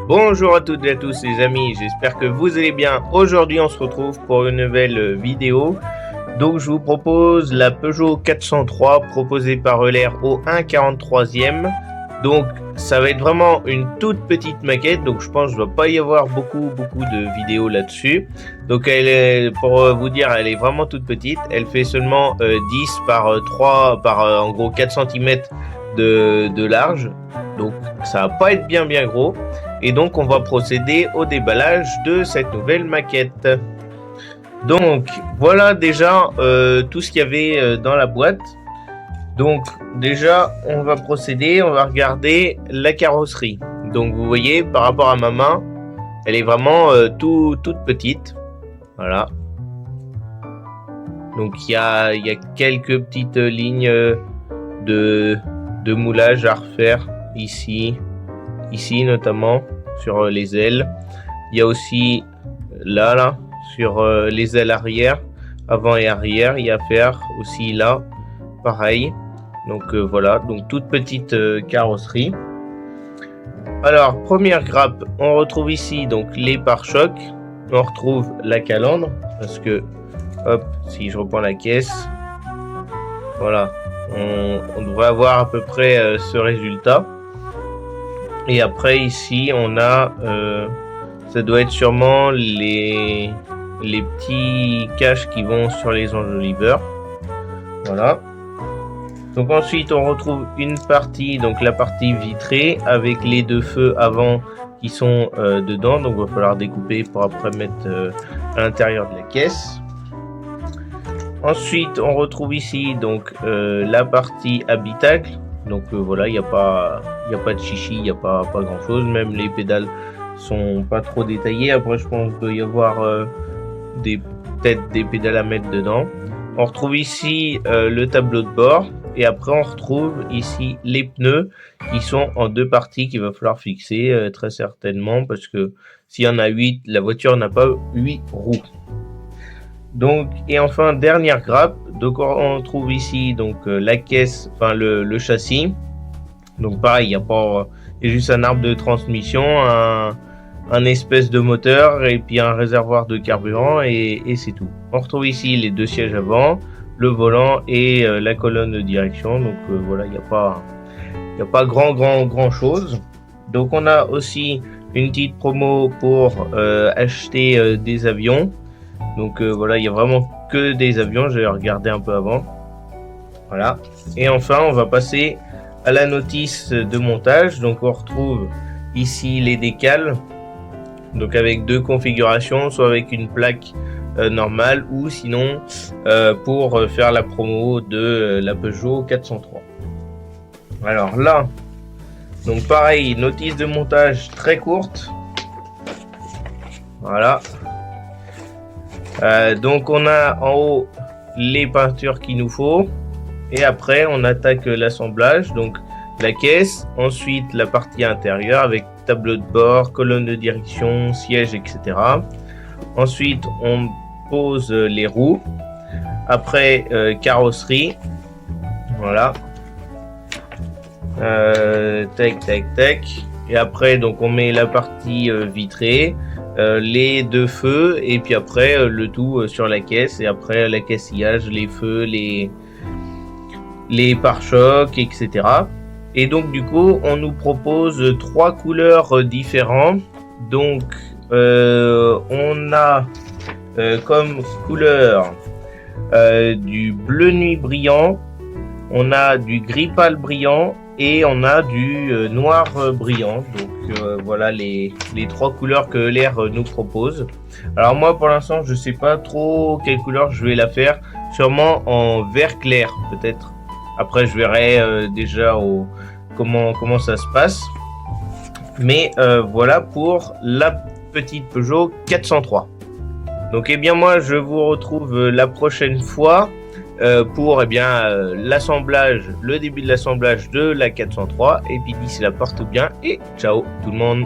Bonjour à toutes et à tous les amis, j'espère que vous allez bien. Aujourd'hui on se retrouve pour une nouvelle vidéo. Donc je vous propose la Peugeot 403 proposée par Euler au 1,43e. Donc ça va être vraiment une toute petite maquette, donc je pense qu'il ne va pas y avoir beaucoup de vidéos là-dessus. Donc elle est, pour vous dire, elle est vraiment toute petite. Elle fait seulement 10 par 3 par en gros 4 cm de large. Donc ça va pas être bien gros. Et donc on va procéder au déballage de cette nouvelle maquette. Donc voilà déjà tout ce qu'il y avait dans la boîte. Donc déjà on va procéder, on va regarder la carrosserie. Donc vous voyez par rapport à ma main, elle est vraiment toute petite. Voilà. Donc il y a quelques petites lignes de moulage à refaire ici notamment sur les ailes. Il y a aussi là sur les ailes arrière, avant et arrière, il y a à faire aussi là, pareil. Donc voilà, donc toute petite carrosserie. Alors première grappe, on retrouve ici donc les pare-chocs. On retrouve la calandre parce que hop, si je reprends la caisse, voilà, on devrait avoir à peu près ce résultat. Et après ici on a ça doit être sûrement les petits caches qui vont sur les enjoliveurs. Voilà. Donc ensuite on retrouve une partie, donc la partie vitrée avec les deux feux avant qui sont dedans. Donc il va falloir découper pour après mettre à l'intérieur de la caisse. Ensuite on retrouve ici donc la partie habitacle. Donc voilà, il n'y a pas de chichi, il n'y a pas grand chose. Même les pédales sont pas trop détaillées. Après je pense qu'il doit y avoir peut-être des pédales à mettre dedans. On retrouve ici le tableau de bord. Et après on retrouve ici les pneus qui sont en deux parties qu'il va falloir fixer très certainement. Parce que s'il y en a 8, la voiture n'a pas 8 roues. Donc, et enfin dernière grappe, donc on trouve ici donc la caisse, enfin le châssis. Donc pareil, il y a juste un arbre de transmission, un espèce de moteur et puis un réservoir de carburant et c'est tout. On retrouve ici les deux sièges avant, le volant et la colonne de direction. Donc voilà, il n'y a pas grand chose. Donc on a aussi une petite promo pour acheter des avions. Donc voilà, il y a vraiment que des avions, j'avais regardé un peu avant. Voilà. Et enfin, on va passer à la notice de montage. Donc on retrouve ici les décals. Donc avec deux configurations, soit avec une plaque normale ou sinon pour faire la promo de la Peugeot 403. Alors là, donc pareil, notice de montage très courte. Voilà. Donc on a en haut les peintures qu'il nous faut et après on attaque l'assemblage, donc la caisse, ensuite la partie intérieure avec tableau de bord, colonne de direction, siège, etc. Ensuite on pose les roues, après carrosserie, voilà, tac, et après donc on met la partie vitrée, les deux feux et puis après le tout sur la caisse et après l'acaissillage, les feux, les pare-chocs, etc. Et donc du coup on nous propose trois couleurs différentes. Donc on a comme couleur du bleu nuit brillant, on a du gris pâle brillant et on a du noir brillant. Donc voilà les trois couleurs que Euler nous propose. Alors moi pour l'instant je sais pas trop quelle couleur je vais la faire, sûrement en vert clair peut-être. Après je verrai déjà comment ça se passe. Mais voilà pour la petite Peugeot 403. Donc eh bien moi je vous retrouve la prochaine fois pour l'assemblage, le début de l'assemblage de la 403. Et puis d'ici là, porte bien et ciao tout le monde.